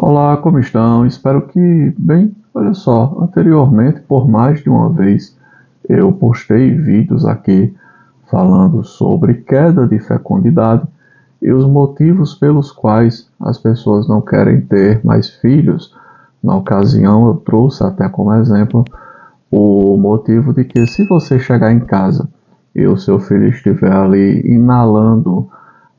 Olá, como estão? Espero que bem. Olha só, anteriormente, por mais de uma vez, eu postei vídeos aqui falando sobre queda de fecundidade e os motivos pelos quais as pessoas não querem ter mais filhos. Na ocasião, eu trouxe até como exemplo o motivo de que se você chegar em casa e o seu filho estiver ali inalando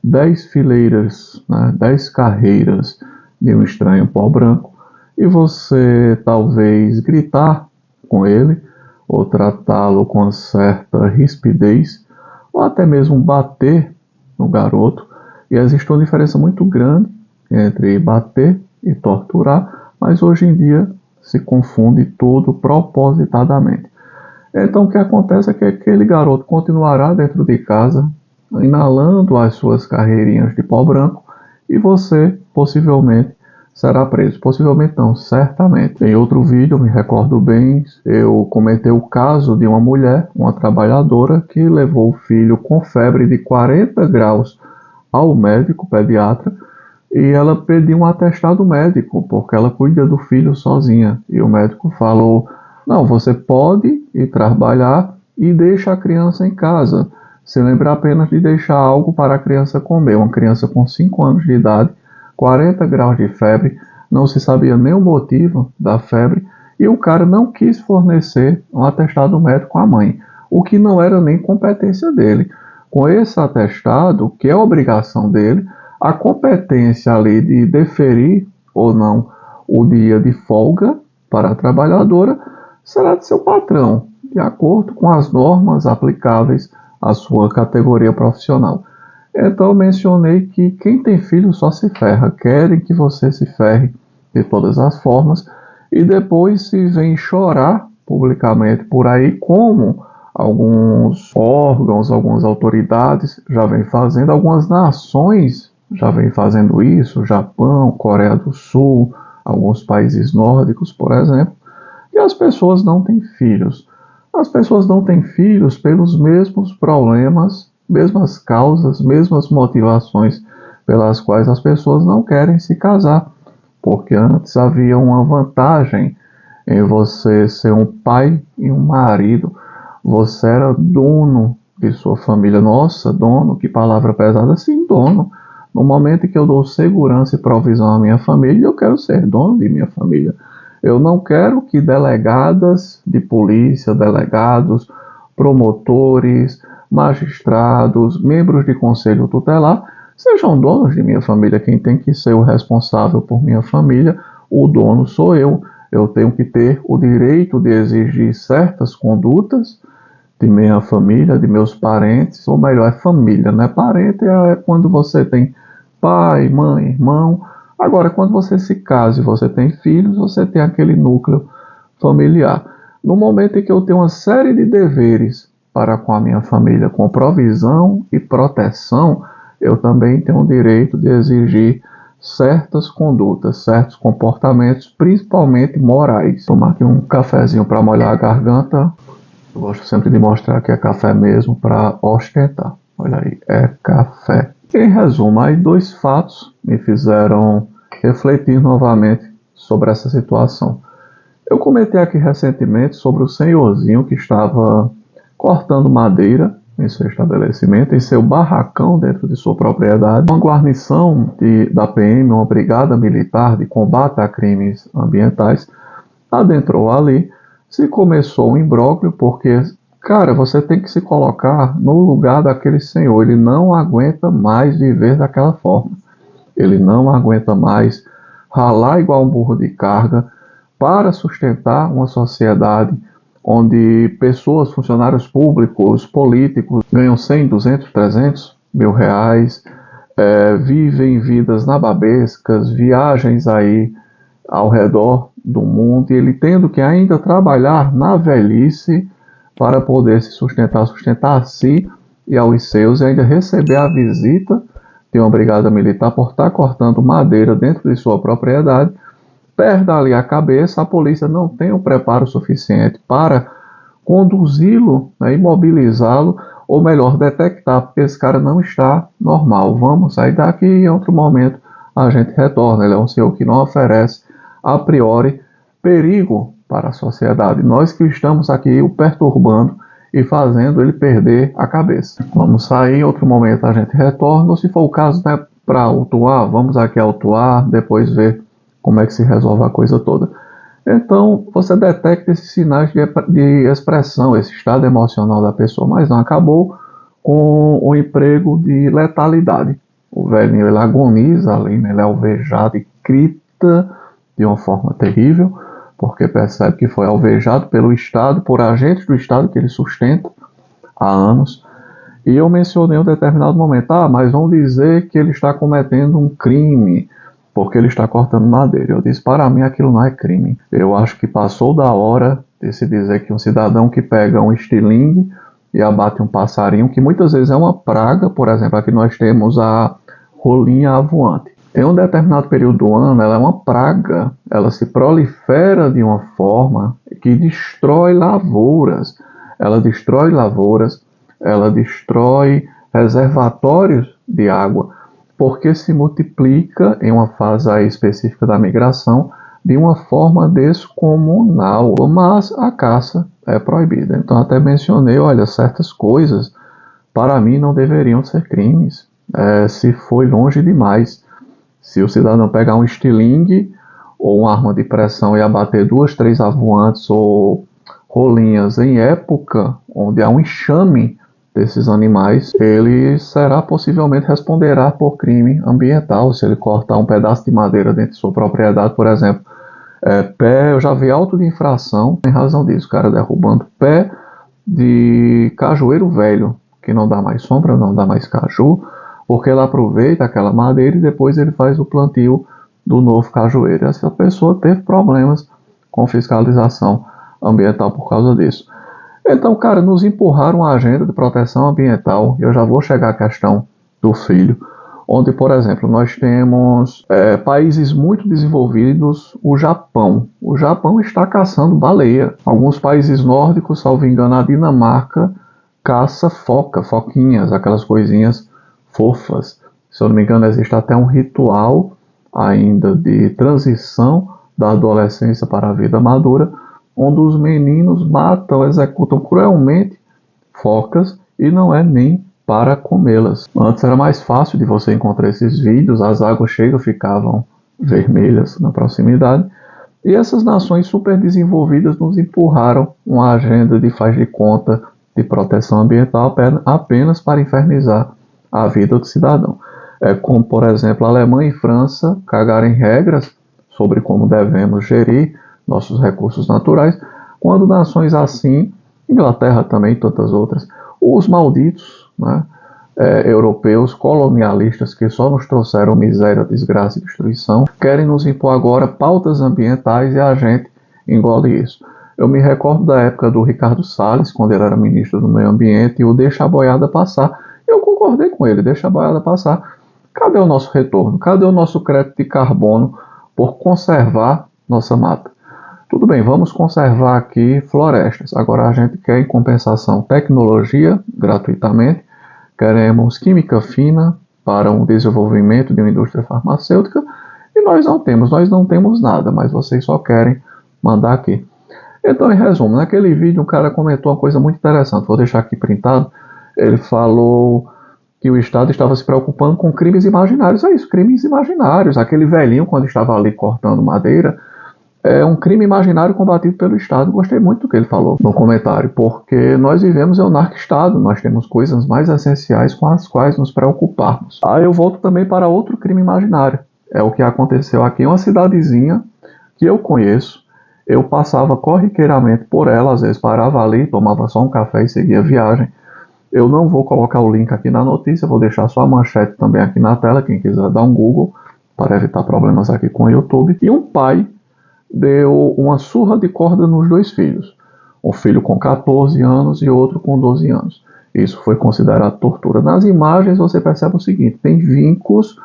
10 fileiras, né, 10 carreiras de um estranho pó branco, e você talvez gritar com ele, ou tratá-lo com certa rispidez, ou até mesmo bater no garoto, e existe uma diferença muito grande entre bater e torturar, mas hoje em dia se confunde tudo propositadamente. Então o que acontece é que aquele garoto continuará dentro de casa, inalando as suas carreirinhas de pó branco, e você possivelmente será preso. Possivelmente não, certamente. Em outro vídeo, eu me recordo bem, eu comentei o caso de uma mulher, uma trabalhadora, que levou o filho com febre de 40 graus ao médico pediatra, e ela pediu um atestado médico, porque ela cuida do filho sozinha. E o médico falou: não, você pode ir trabalhar e deixa a criança em casa. Se lembra apenas de deixar algo para a criança comer. Uma criança com 5 anos de idade, 40 graus de febre, não se sabia nem o motivo da febre, e o cara não quis fornecer um atestado médico à mãe, o que não era nem competência dele. Com esse atestado, que é obrigação dele, a competência ali de deferir ou não o dia de folga para a trabalhadora será de seu patrão, de acordo com as normas aplicáveis à sua categoria profissional. Então eu mencionei que quem tem filho só se ferra, querem que você se ferre de todas as formas, e depois se vem chorar publicamente por aí, como alguns órgãos, algumas autoridades já vêm fazendo, algumas nações já vêm fazendo isso, Japão, Coreia do Sul, alguns países nórdicos, por exemplo, e as pessoas não têm filhos. As pessoas não têm filhos pelos mesmos problemas, mesmas causas, mesmas motivações pelas quais as pessoas não querem se casar. Porque antes havia uma vantagem em você ser um pai e um marido. Você era dono de sua família. Nossa, dono, que palavra pesada. Sim, dono. No momento em que eu dou segurança e provisão à minha família, eu quero ser dono de minha família. Eu não quero que delegadas de polícia, delegados, promotores, magistrados, membros de conselho tutelar sejam donos de minha família. Quem tem que ser o responsável por minha família, o dono sou eu. Eu tenho que ter o direito de exigir certas condutas de minha família, de meus parentes, ou melhor, é família, né? Parente é quando você tem pai, mãe, irmão. Agora, quando você se casa e você tem filhos, você tem aquele núcleo familiar. No momento em que eu tenho uma série de deveres para com a minha família, com provisão e proteção, eu também tenho o direito de exigir certas condutas, certos comportamentos, principalmente morais. Vou tomar aqui um cafezinho para molhar a garganta. Eu gosto sempre de mostrar que é café mesmo para ostentar. Olha aí, é café. Em resumo, aí 2 fatos me fizeram refletir novamente sobre essa situação. Eu comentei aqui recentemente sobre o senhorzinho que estava cortando madeira em seu estabelecimento, em seu barracão dentro de sua propriedade. Uma guarnição da PM, uma brigada militar de combate a crimes ambientais, adentrou ali. Se começou um imbróglio, porque, cara, você tem que se colocar no lugar daquele senhor. Ele não aguenta mais viver daquela forma. Ele não aguenta mais ralar igual um burro de carga para sustentar uma sociedade onde pessoas, funcionários públicos, políticos, ganham 100, 200, 300 mil reais, vivem vidas nababescas, viagens aí ao redor do mundo, e ele tendo que ainda trabalhar na velhice para poder se sustentar a si e aos seus, e ainda receber a visita de uma brigada militar por estar cortando madeira dentro de sua propriedade, perde ali a cabeça. A polícia não tem o preparo suficiente para conduzi-lo, né, imobilizá-lo, ou melhor, detectar, porque esse cara não está normal. Vamos sair daqui, em outro momento a gente retorna. Ele é um senhor que não oferece, a priori, perigo para a sociedade. Nós que estamos aqui o perturbando e fazendo ele perder a cabeça. Vamos sair, em outro momento a gente retorna, ou se for o caso, né, para autuar, vamos aqui autuar, depois ver como é que se resolve a coisa toda. Então, você detecta esses sinais de expressão, esse estado emocional da pessoa, mas não acabou com o emprego de letalidade. O velhinho, ele agoniza ali, né? Ele é alvejado e grita de uma forma terrível, porque percebe que foi alvejado pelo Estado, por agentes do Estado que ele sustenta há anos. E eu mencionei em um determinado momento, mas vão dizer que ele está cometendo um crime, porque ele está cortando madeira. Eu disse, para mim aquilo não é crime. Eu acho que passou da hora de se dizer que um cidadão que pega um estilingue e abate um passarinho, que muitas vezes é uma praga, por exemplo, aqui nós temos a rolinha avoante. Em um determinado período do ano, ela é uma praga, ela se prolifera de uma forma que destrói lavouras. Ela destrói lavouras, ela destrói reservatórios de água, porque se multiplica em uma fase específica da migração de uma forma descomunal, mas a caça é proibida. Então até mencionei, olha, certas coisas para mim não deveriam ser crimes, se foi longe demais. Se o cidadão pegar um estilingue ou uma arma de pressão e abater 2, 3 avoantes ou rolinhas em época onde há um enxame desses animais, ele possivelmente responderá por crime ambiental, se ele cortar um pedaço de madeira dentro de sua propriedade, por exemplo. Eu já vi auto de infração em razão disso, o cara derrubando pé de cajueiro velho, que não dá mais sombra, não dá mais caju, porque ele aproveita aquela madeira e depois ele faz o plantio do novo cajueiro. Essa pessoa teve problemas com fiscalização ambiental por causa disso. Então, cara, nos empurraram a agenda de proteção ambiental. Eu já vou chegar à questão do filho, onde, por exemplo, nós temos países muito desenvolvidos, o Japão. O Japão está caçando baleia. Alguns países nórdicos, salvo engano, a Dinamarca caça foquinhas, aquelas coisinhas fofas. Se eu não me engano, existe até um ritual ainda de transição da adolescência para a vida madura, onde os meninos matam, executam cruelmente focas e não é nem para comê-las. Antes era mais fácil de você encontrar esses vídeos, as águas cheias ficavam vermelhas na proximidade, e essas nações super desenvolvidas nos empurraram uma agenda de faz de conta de proteção ambiental apenas para infernizar a vida do cidadão. Como, por exemplo, a Alemanha e França cagarem regras sobre como devemos gerir nossos recursos naturais, quando nações assim, Inglaterra também, tantas outras, os malditos, né, europeus colonialistas que só nos trouxeram miséria, desgraça e destruição, querem nos impor agora pautas ambientais e a gente engole isso. Eu me recordo da época do Ricardo Salles, quando ele era ministro do Meio Ambiente, e o deixa a boiada passar. Eu concordei com ele, deixa a boiada passar. Cadê o nosso retorno? Cadê o nosso crédito de carbono por conservar nossa mata? Tudo bem, vamos conservar aqui florestas. Agora a gente quer, em compensação, tecnologia gratuitamente. Queremos química fina para um desenvolvimento de uma indústria farmacêutica. E nós não temos nada, mas vocês só querem mandar aqui. Então, em resumo, naquele vídeo um cara comentou uma coisa muito interessante. Vou deixar aqui printado. Ele falou que o Estado estava se preocupando com crimes imaginários. É isso, crimes imaginários. Aquele velhinho, quando estava ali cortando madeira, é um crime imaginário combatido pelo Estado. Gostei muito do que ele falou no comentário, porque nós vivemos em um narco-estado, nós temos coisas mais essenciais com as quais nos preocuparmos. Eu volto também para outro crime imaginário. É o que aconteceu aqui em uma cidadezinha que eu conheço. Eu passava corriqueiramente por ela, às vezes parava ali, tomava só um café e seguia a viagem. Eu não vou colocar o link aqui na notícia, vou deixar só a manchete também aqui na tela, quem quiser dar um Google, para evitar problemas aqui com o YouTube. E um pai deu uma surra de corda nos 2 filhos. Um filho com 14 anos e outro com 12 anos. Isso foi considerado tortura. Nas imagens você percebe o seguinte, tem vincos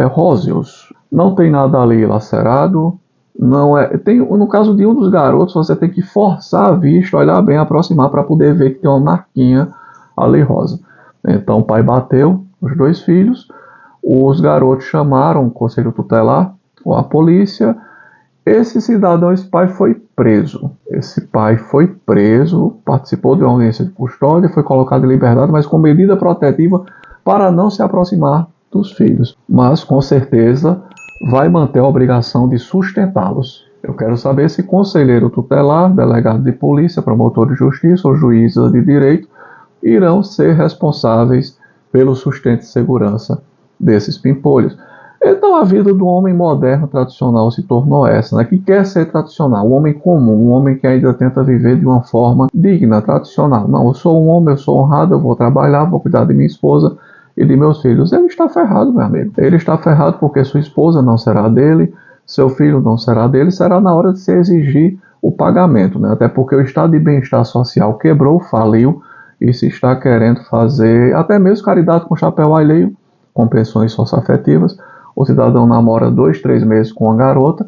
róseos. Não tem nada ali lacerado. No caso de um dos garotos, você tem que forçar a vista, olhar bem, aproximar para poder ver que tem uma marquinha ali rosa. Então o pai bateu os 2 filhos. Os garotos chamaram o conselho tutelar ou a polícia. Esse cidadão, esse pai foi preso. Esse pai foi preso, participou de uma audiência de custódia, foi colocado em liberdade, mas com medida protetiva para não se aproximar dos filhos. Mas, com certeza, vai manter a obrigação de sustentá-los. Eu quero saber se conselheiro tutelar, delegado de polícia, promotor de justiça ou juíza de direito irão ser responsáveis pelo sustento e segurança desses pimpolhos. Então a vida do homem moderno tradicional se tornou essa, né? Que quer ser tradicional, o homem comum, um homem que ainda tenta viver de uma forma digna, tradicional. Não, eu sou um homem, eu sou honrado, eu vou trabalhar, vou cuidar de minha esposa e de meus filhos. Ele está ferrado, meu amigo. Ele está ferrado porque sua esposa não será dele, seu filho não será dele, será na hora de se exigir o pagamento, né? Até porque o estado de bem-estar social quebrou, faliu e se está querendo fazer até mesmo caridade com chapéu alheio, com pensões socioafetivas. O cidadão namora 2, 3 meses com uma garota,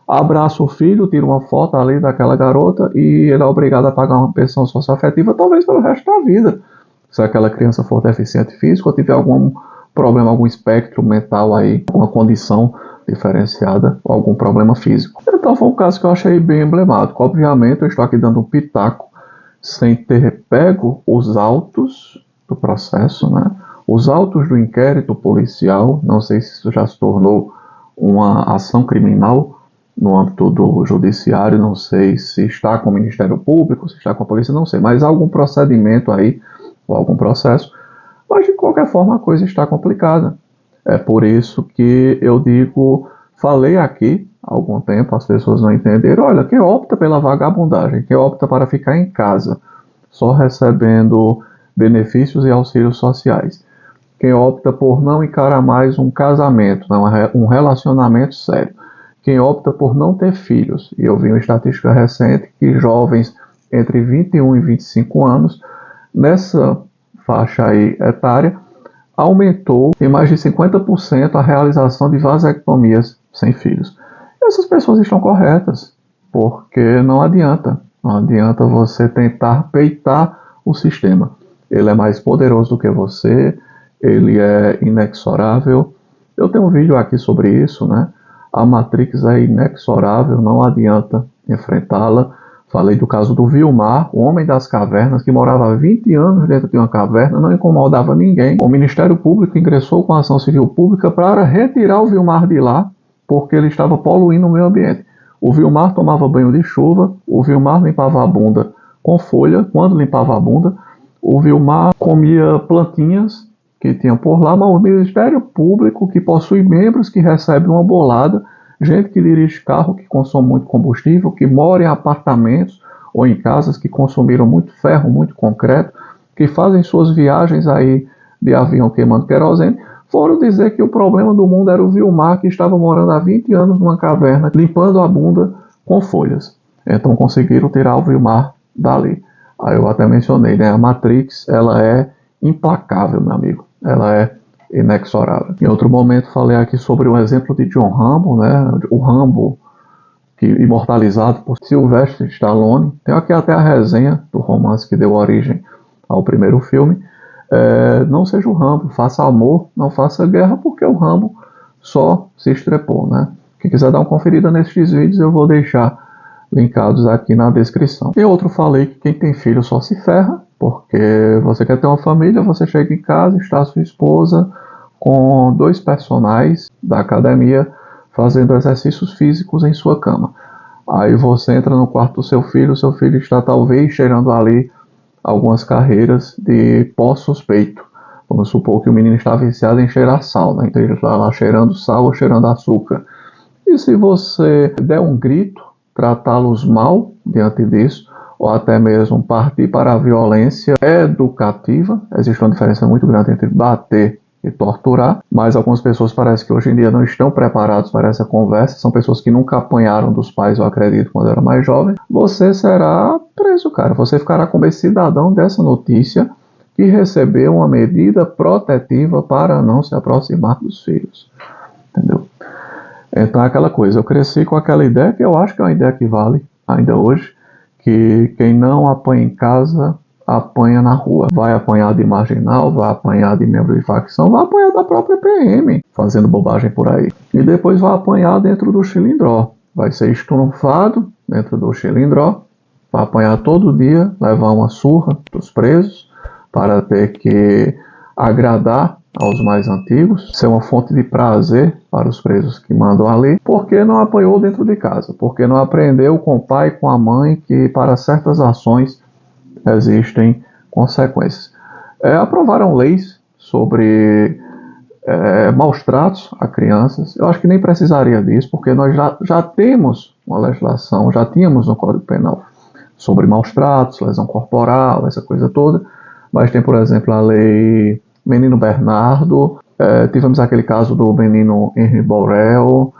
abraça o filho, tira uma foto ali daquela garota e ele é obrigado a pagar uma pensão socioafetiva, talvez pelo resto da vida. Se aquela criança for deficiente físico ou tiver algum problema, algum espectro mental aí, uma condição diferenciada ou algum problema físico. Então foi um caso que eu achei bem emblemático. Obviamente eu estou aqui dando um pitaco sem ter pego os autos do processo, né? Os autos do inquérito policial, não sei se isso já se tornou uma ação criminal no âmbito do judiciário, não sei se está com o Ministério Público, se está com a polícia, não sei, mas há algum procedimento aí, ou algum processo, mas de qualquer forma a coisa está complicada. É por isso que eu digo, falei aqui há algum tempo, as pessoas não entenderam, olha, quem opta pela vagabundagem, quem opta para ficar em casa, só recebendo benefícios e auxílios sociais, quem opta por não encarar mais um casamento, um relacionamento sério, quem opta por não ter filhos, e eu vi uma estatística recente que jovens entre 21 e 25 anos, nessa faixa aí etária, aumentou em mais de 50% a realização de vasectomias sem filhos. Essas pessoas estão corretas, porque não adianta você tentar peitar o sistema. Ele é mais poderoso do que você, ele é inexorável. Eu tenho um vídeo aqui sobre isso, né? A Matrix é inexorável, não adianta enfrentá-la. Falei do caso do Vilmar, o homem das cavernas, que morava há 20 anos dentro de uma caverna, não incomodava ninguém. O Ministério Público ingressou com a ação civil pública para retirar o Vilmar de lá, porque ele estava poluindo o meio ambiente. O Vilmar tomava banho de chuva, o Vilmar limpava a bunda com folha, quando limpava a bunda, o Vilmar comia plantinhas que tinham por lá, mas o Ministério Público, que possui membros que recebem uma bolada, gente que dirige carro, que consome muito combustível, que mora em apartamentos ou em casas que consumiram muito ferro, muito concreto, que fazem suas viagens aí de avião queimando querosene, foram dizer que o problema do mundo era o Vilmar, que estava morando há 20 anos numa caverna, limpando a bunda com folhas. Então conseguiram tirar o Vilmar dali. Aí eu até mencionei, né? A Matrix, ela é implacável, meu amigo. Ela é inexorável. Em outro momento falei aqui sobre o exemplo de John Rambo, né? O Rambo, que imortalizado por Sylvester Stallone. Tem aqui até a resenha do romance que deu origem ao primeiro filme. Não seja o Rambo, faça amor, não faça guerra, porque o Rambo só se estrepou, né? Quem quiser dar uma conferida nesses vídeos, eu vou deixar linkados aqui na descrição. E outro falei que quem tem filho só se ferra, porque você quer ter uma família, você chega em casa, está a sua esposa com 2 personagens da academia fazendo exercícios físicos em sua cama. Aí você entra no quarto do seu filho está talvez cheirando ali algumas carreiras de pó suspeito. Vamos supor que o menino está viciado em cheirar sal, né? Então ele está lá cheirando sal ou cheirando açúcar. E se você der um grito, tratá-los mal diante disso, ou até mesmo partir para a violência educativa, existe uma diferença muito grande entre bater e torturar, mas algumas pessoas parece que hoje em dia não estão preparados para essa conversa, são pessoas que nunca apanharam dos pais, eu acredito, quando era mais jovem. Você será preso, cara, você ficará como esse cidadão dessa notícia que recebeu uma medida protetiva para não se aproximar dos filhos, entendeu? Então é aquela coisa, eu cresci com aquela ideia que eu acho que é uma ideia que vale ainda hoje, que quem não apanha em casa, apanha na rua. Vai apanhar de marginal, vai apanhar de membro de facção, vai apanhar da própria PM, fazendo bobagem por aí. E depois vai apanhar dentro do chilindró. Vai ser estrunfado dentro do chilindró, vai apanhar todo dia, levar uma surra dos presos, para ter que agradar aos mais antigos, ser uma fonte de prazer para os presos que mandam ali, porque não apanhou dentro de casa, porque não aprendeu com o pai e com a mãe que para certas ações existem consequências. Aprovaram leis sobre maus tratos a crianças. Eu acho que nem precisaria disso, porque nós já temos uma legislação, já tínhamos no Código Penal sobre maus tratos, lesão corporal, essa coisa toda, mas tem, por exemplo, a lei Menino Bernardo, tivemos aquele caso do menino Henry Borel,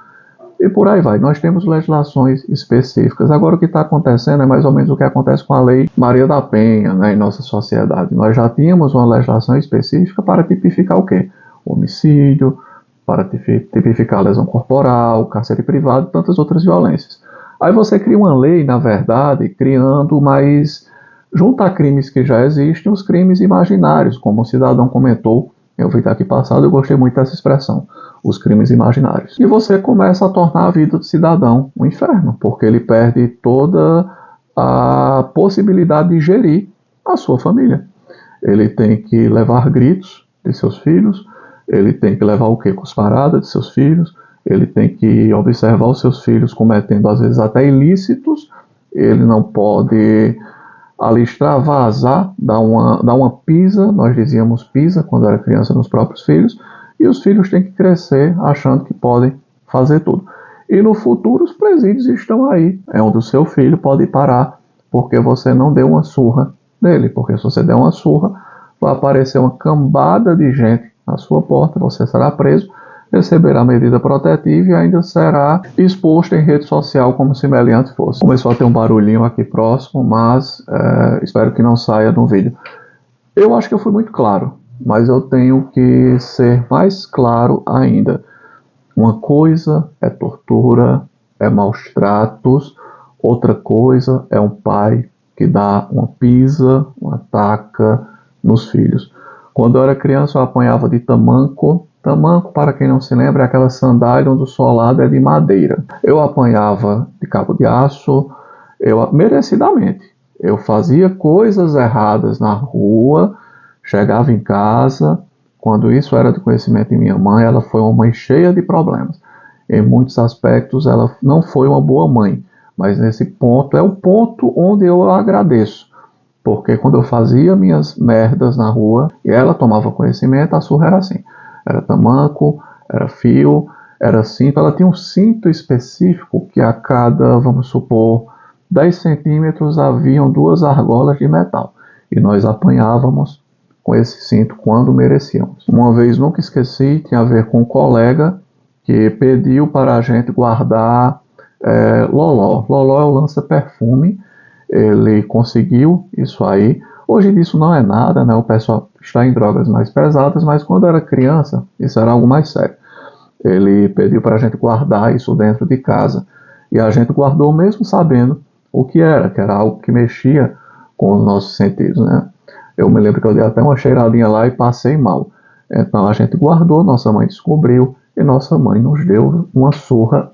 e por aí vai. Nós temos legislações específicas. Agora o que está acontecendo é mais ou menos o que acontece com a lei Maria da Penha, né, em nossa sociedade. Nós já tínhamos uma legislação específica para tipificar o quê? Homicídio, para tipificar lesão corporal, cárcere privado e tantas outras violências. Aí você cria uma lei, na verdade, criando mais, junto a crimes que já existem, os crimes imaginários, como o cidadão comentou, eu vi aqui passado, eu gostei muito dessa expressão, os crimes imaginários. E você começa a tornar a vida do cidadão um inferno, porque ele perde toda a possibilidade de gerir a sua família. Ele tem que levar gritos de seus filhos, ele tem que levar o quê? Cusparadas de seus filhos, ele tem que observar os seus filhos cometendo, às vezes, até ilícitos, ele não pode ali extravasar, dar uma pisa, nós dizíamos pisa quando era criança nos próprios filhos, e os filhos têm que crescer achando que podem fazer tudo. E no futuro os presídios estão aí, é onde o seu filho pode parar, porque você não deu uma surra nele, porque se você der uma surra, vai aparecer uma cambada de gente na sua porta, você será preso, receberá medida protetiva e ainda será exposto em rede social como se meliante fosse. Começou a ter um barulhinho aqui próximo, mas espero que não saia no vídeo. Eu acho que eu fui muito claro, mas eu tenho que ser mais claro ainda. Uma coisa é tortura, é maus tratos, outra coisa é um pai que dá uma pisa, uma taca nos filhos. Quando eu era criança eu apanhava de tamanco. Tamanco, para quem não se lembra, é aquela sandália onde o solado é de madeira. Eu apanhava de cabo de aço, merecidamente. Eu fazia coisas erradas na rua, chegava em casa, quando isso era de conhecimento de minha mãe, ela foi uma mãe cheia de problemas. Em muitos aspectos, ela não foi uma boa mãe, mas nesse ponto é o ponto onde eu agradeço. Porque quando eu fazia minhas merdas na rua e ela tomava conhecimento, a surra era assim. Era tamanco, era fio, era cinto. Ela tinha um cinto específico que a cada, vamos supor, 10 centímetros haviam 2 argolas de metal. E nós apanhávamos com esse cinto quando merecíamos. Uma vez, nunca esqueci, tinha a ver com um colega que pediu para a gente guardar loló. Loló é o lança-perfume. Ele conseguiu isso aí. Hoje isso não é nada, né? O pessoal está em drogas mais pesadas, mas quando era criança, isso era algo mais sério. Ele pediu para a gente guardar isso dentro de casa. E a gente guardou mesmo sabendo o que era algo que mexia com os nossos sentidos, né? Eu me lembro que eu dei até uma cheiradinha lá e passei mal. Então a gente guardou, nossa mãe descobriu e nossa mãe nos deu uma surra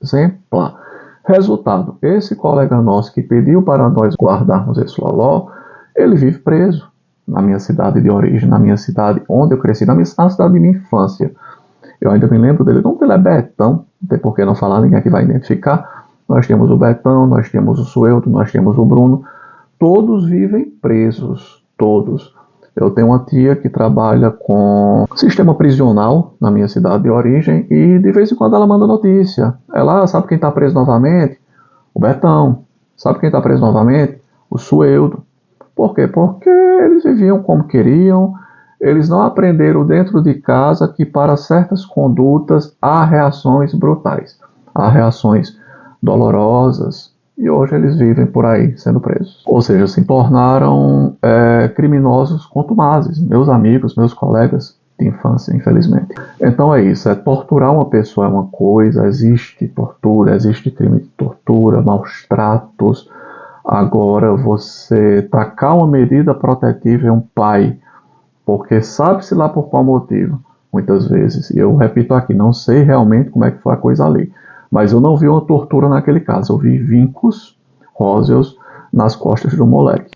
exemplar. Resultado, esse colega nosso que pediu para nós guardarmos esse loló, ele vive preso na minha cidade de origem, na minha cidade onde eu cresci, na cidade de minha infância. Eu ainda me lembro dele, não, ele é Betão, não tem por que não falar, ninguém aqui vai identificar. Nós temos o Betão, nós temos o Sueldo, nós temos o Bruno, todos vivem presos, todos. Eu tenho uma tia que trabalha com sistema prisional na minha cidade de origem e de vez em quando ela manda notícia. Ela sabe quem está preso novamente? O Betão. Sabe quem está preso novamente? O Sueldo. Por quê? Porque eles viviam como queriam, eles não aprenderam dentro de casa que para certas condutas há reações brutais, há reações dolorosas, e hoje eles vivem por aí sendo presos. Ou seja, se tornaram criminosos contumazes, meus amigos, meus colegas de infância, infelizmente. Então é isso, torturar uma pessoa é uma coisa, existe tortura, existe crime de tortura, maus tratos, Agora, você tacar uma medida protetiva em um pai, porque sabe-se lá por qual motivo, muitas vezes, e eu repito aqui, não sei realmente como é que foi a coisa ali, mas eu não vi uma tortura naquele caso, eu vi vincos róseos nas costas do moleque.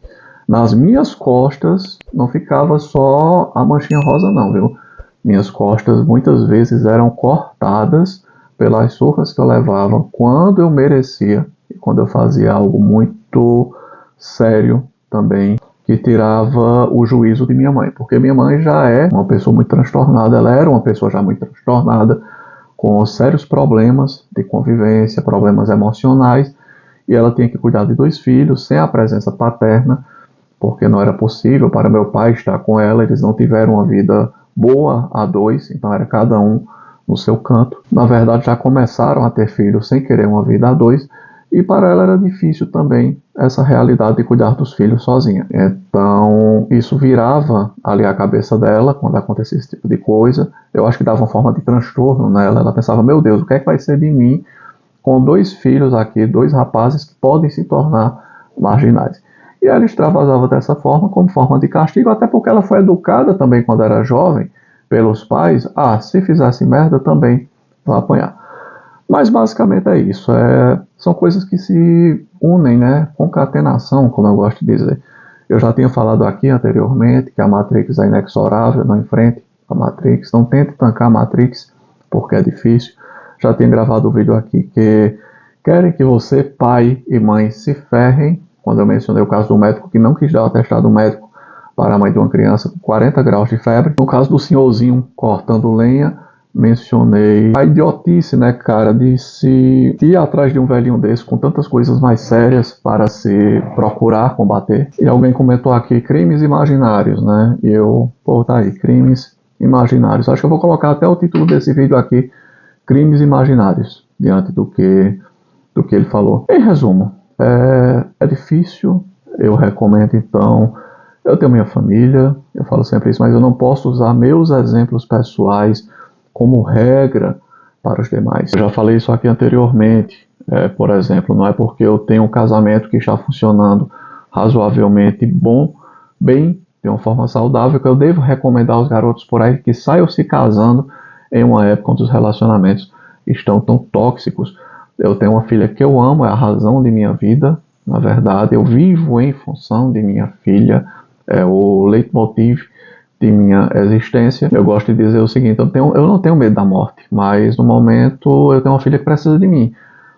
Nas minhas costas não ficava só a manchinha rosa não, viu? Minhas costas muitas vezes eram cortadas pelas surras que eu levava quando eu merecia e quando eu fazia algo muito sério também, que tirava o juízo de minha mãe, porque minha mãe já é uma pessoa muito transtornada, ela era uma pessoa já muito transtornada, com sérios problemas de convivência, problemas emocionais, e ela tinha que cuidar de 2 filhos sem a presença paterna, porque não era possível para meu pai estar com ela, eles não tiveram uma vida boa a 2, então era cada um no seu canto. Na verdade, já começaram a ter filhos sem querer uma vida a 2, e para ela era difícil também essa realidade de cuidar dos filhos sozinha. Então, isso virava ali a cabeça dela quando acontecia esse tipo de coisa. Eu acho que dava uma forma de transtorno nela. Ela pensava, meu Deus, o que é que vai ser de mim com 2 filhos aqui, 2 rapazes que podem se tornar marginais? E ela extravasava dessa forma, como forma de castigo, até porque ela foi educada também quando era jovem pelos pais. Se fizesse merda também vai apanhar. Mas basicamente é isso. São coisas que se unem, né? Concatenação, como eu gosto de dizer. Eu já tinha falado aqui anteriormente que a Matrix é inexorável, não enfrente a Matrix, não tente tancar a Matrix, porque é difícil. Já tinha gravado o vídeo aqui que querem que você, pai e mãe, se ferrem, quando eu mencionei o caso do médico que não quis dar o atestado médico para a mãe de uma criança com 40 graus de febre. No caso do senhorzinho cortando lenha, mencionei a idiotice, né, cara, de se ir atrás de um velhinho desse com tantas coisas mais sérias para se procurar combater. E alguém comentou aqui crimes imaginários, né? E tá aí, crimes imaginários. Acho que eu vou colocar até o título desse vídeo aqui, crimes imaginários, diante do que ele falou. Em resumo, é difícil, eu recomendo então. Eu tenho minha família, eu falo sempre isso, mas eu não posso usar meus exemplos pessoais como regra para os demais. Eu já falei isso aqui anteriormente. Por exemplo, não é porque eu tenho um casamento que está funcionando razoavelmente bem, de uma forma saudável, que eu devo recomendar aos garotos por aí que saiam se casando em uma época onde os relacionamentos estão tão tóxicos. Eu tenho uma filha que eu amo, é a razão de minha vida. Na verdade, eu vivo em função de minha filha, é o leitmotiv de minha existência. Eu gosto de dizer o seguinte, eu não tenho medo da morte, mas no momento eu tenho uma filha que precisa de mim.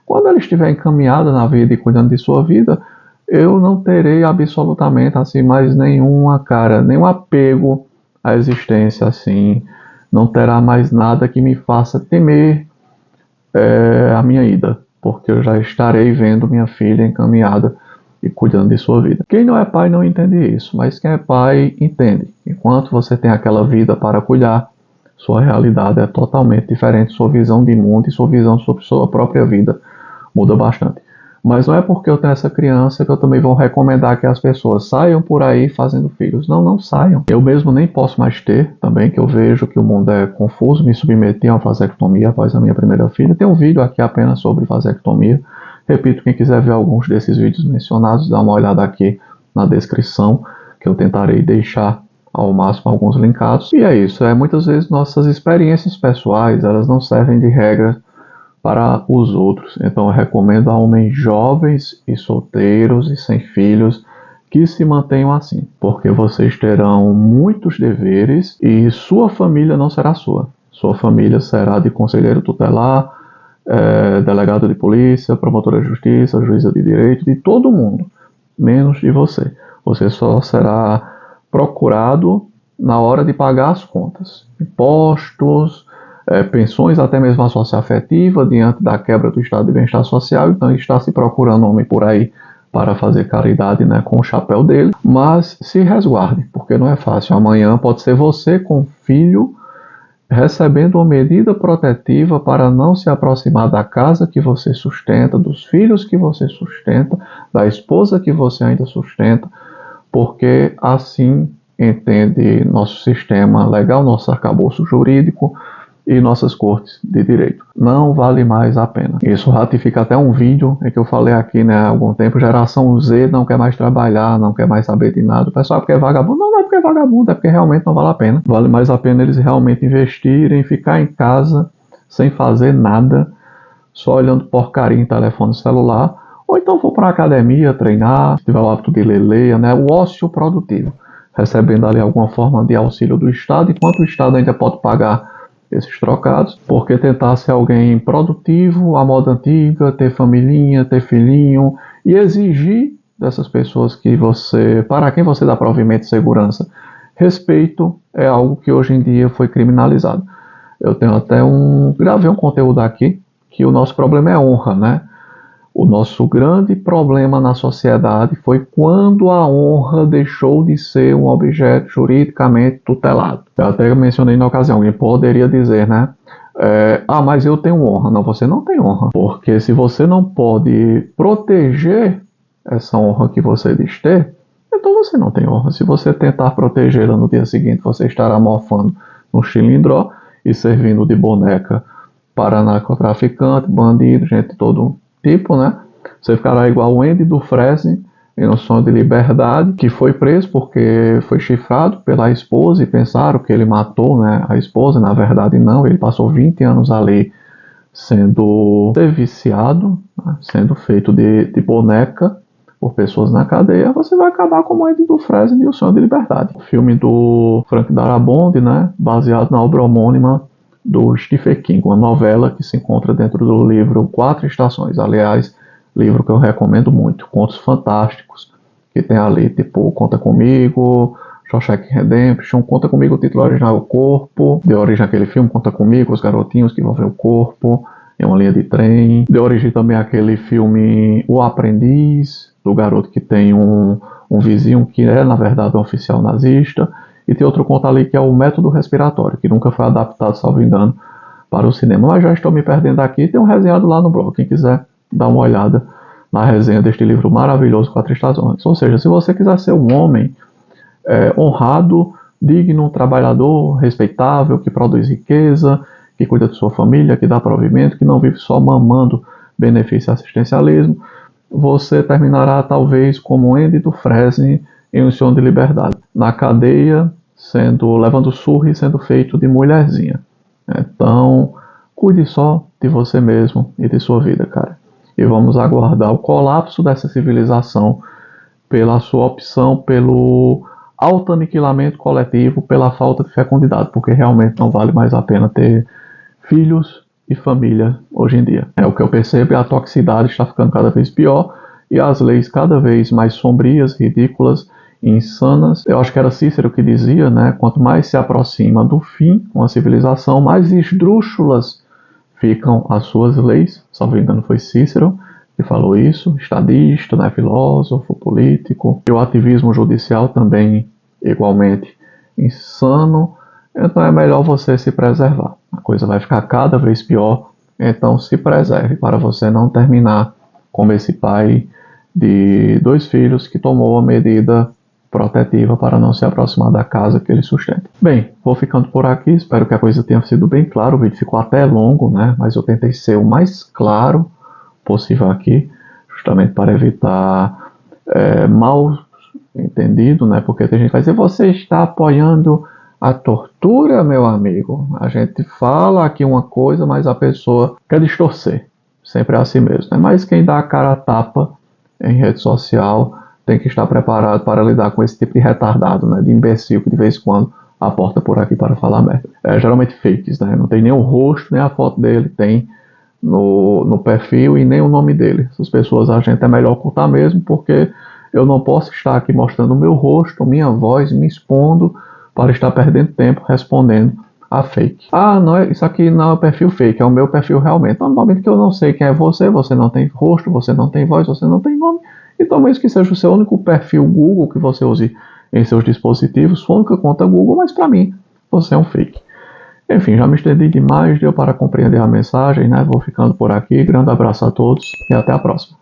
Quando ela estiver encaminhada na vida e cuidando de sua vida, eu não terei absolutamente assim mais nenhum apego à existência, assim, não terá mais nada que me faça temer a minha ida, porque eu já estarei vendo minha filha encaminhada e cuidando de sua vida. Quem não é pai não entende isso, mas quem é pai entende. Enquanto você tem aquela vida para cuidar, sua realidade é totalmente diferente, sua visão de mundo e sua visão sobre sua própria vida muda bastante. Mas não é porque eu tenho essa criança que eu também vou recomendar que as pessoas saiam por aí fazendo filhos. Não, não saiam. Eu mesmo nem posso mais ter também, que eu vejo que o mundo é confuso. Me submeti a uma vasectomia após a minha primeira filha. Tem um vídeo aqui apenas sobre vasectomia. Repito, quem quiser ver alguns desses vídeos mencionados, dá uma olhada aqui na descrição, que eu tentarei deixar ao máximo alguns linkados. E é isso, muitas vezes nossas experiências pessoais, elas não servem de regra para os outros. Então eu recomendo a homens jovens e solteiros e sem filhos que se mantenham assim, porque vocês terão muitos deveres e sua família não será sua. Sua família será de conselheiro tutelar, delegado de polícia, promotora de justiça, juíza de direito, de todo mundo, menos de você. Você só será procurado na hora de pagar as contas, impostos, pensões, até mesmo a socioafetiva, diante da quebra do estado de bem-estar social. Então está se procurando homem por aí para fazer caridade, né, com o chapéu dele, mas se resguarde, porque não é fácil. Amanhã pode ser você com filho recebendo uma medida protetiva para não se aproximar da casa que você sustenta, dos filhos que você sustenta, da esposa que você ainda sustenta, porque assim entende nosso sistema legal, nosso arcabouço jurídico, e nossas cortes de direito. Não vale mais a pena. Isso ratifica até um vídeo em que eu falei aqui, né, há algum tempo, geração Z não quer mais trabalhar, não quer mais saber de nada. O pessoal é porque é vagabundo. Não, não é porque é vagabundo, é porque realmente não vale a pena. Vale mais a pena eles realmente investirem, ficar em casa sem fazer nada, só olhando porcaria em telefone celular, ou então for para a academia treinar, se tiver o hábito de ler, né, o ócio produtivo, recebendo ali alguma forma de auxílio do Estado, enquanto o Estado ainda pode pagar esses trocados, porque tentar ser alguém produtivo, à moda antiga, ter familhinha, ter filhinho, e exigir dessas pessoas que você, para quem você dá provimento de segurança, respeito, é algo que hoje em dia foi criminalizado. Eu tenho até gravei um conteúdo aqui, que o nosso problema é honra, né? O nosso grande problema na sociedade foi quando a honra deixou de ser um objeto juridicamente tutelado. Eu até mencionei na ocasião, alguém poderia dizer, né? Mas eu tenho honra. Não, você não tem honra. Porque se você não pode proteger essa honra que você diz ter, então você não tem honra. Se você tentar protegê-la no dia seguinte, você estará mofando no chilindró e servindo de boneca para narcotraficante, bandido, gente de todo tipo, né? Você ficará igual o Andy Dufresne em Um Sonho de Liberdade, que foi preso porque foi chifrado pela esposa e pensaram que ele matou, né, a esposa. Na verdade não, ele passou 20 anos ali sendo viciado, né, sendo feito de boneca por pessoas na cadeia. Você vai acabar como o Andy Dufresne em Um Sonho de Liberdade. O filme do Frank Darabont, né, baseado na obra homônima do Stephen King, uma novela que se encontra dentro do livro Quatro Estações. Aliás, livro que eu recomendo muito, contos fantásticos, que tem ali, tipo, Conta Comigo, Shawshank Redemption, Conta Comigo, o título original é O Corpo, deu origem àquele filme, Conta Comigo, Os Garotinhos que vão ver o corpo em uma linha de trem, deu origem também àquele filme O Aprendiz, do garoto que tem um vizinho que é, na verdade, um oficial nazista. E tem outro conto ali que é o Método Respiratório, que nunca foi adaptado, salvo engano, para o cinema. Mas já estou me perdendo aqui. Tem um resenhado lá no blog, quem quiser dar uma olhada na resenha deste livro maravilhoso, Quatro Estações. Ou seja, se você quiser ser um homem honrado, digno, trabalhador, respeitável, que produz riqueza, que cuida de sua família, que dá provimento, que não vive só mamando benefício e assistencialismo, você terminará talvez como Andy Dufresne em Um Sonho de Liberdade, na cadeia, levando surra e sendo feito de mulherzinha. Então, cuide só de você mesmo e de sua vida, cara. E vamos aguardar o colapso dessa civilização pela sua opção, pelo autoaniquilamento coletivo, pela falta de fecundidade, porque realmente não vale mais a pena ter filhos e família hoje em dia. O que eu percebo é a toxicidade está ficando cada vez pior e as leis cada vez mais sombrias, ridículas, insanas. Eu acho que era Cícero que dizia, né, quanto mais se aproxima do fim uma civilização, mais esdrúxulas ficam as suas leis. Salvo engano foi Cícero que falou isso, estadista, né, filósofo, político. E o ativismo judicial também igualmente insano. Então é melhor você se preservar. A coisa vai ficar cada vez pior, então se preserve para você não terminar como esse pai de 2 filhos que tomou a medida protetiva para não se aproximar da casa que ele sustenta. Bem, vou ficando por aqui, espero que a coisa tenha sido bem clara. O vídeo ficou até longo, né? Mas eu tentei ser o mais claro possível aqui, justamente para evitar mal entendido, né? Porque tem gente que vai dizer, você está apoiando a tortura, meu amigo. A gente fala aqui uma coisa, mas a pessoa quer distorcer. Sempre é assim mesmo, né? Mas quem dá a cara a tapa em rede social tem que estar preparado para lidar com esse tipo de retardado, né? De imbecil que de vez em quando aporta por aqui para falar merda. Geralmente fakes, né? Não tem nem o rosto, nem a foto dele, tem no perfil e nem o nome dele. Essas pessoas a gente é melhor ocultar mesmo, porque eu não posso estar aqui mostrando o meu rosto, minha voz, me expondo para estar perdendo tempo respondendo a fake. Não é, isso aqui não é o perfil fake, é o meu perfil realmente. Então, no momento que eu não sei quem é você, você não tem rosto, você não tem voz, você não tem nome, então mesmo que seja o seu único perfil Google que você use em seus dispositivos, sua única conta Google, mas para mim, você é um fake. Enfim, já me estendi demais, deu para compreender a mensagem, né? Vou ficando por aqui, grande abraço a todos e até a próxima.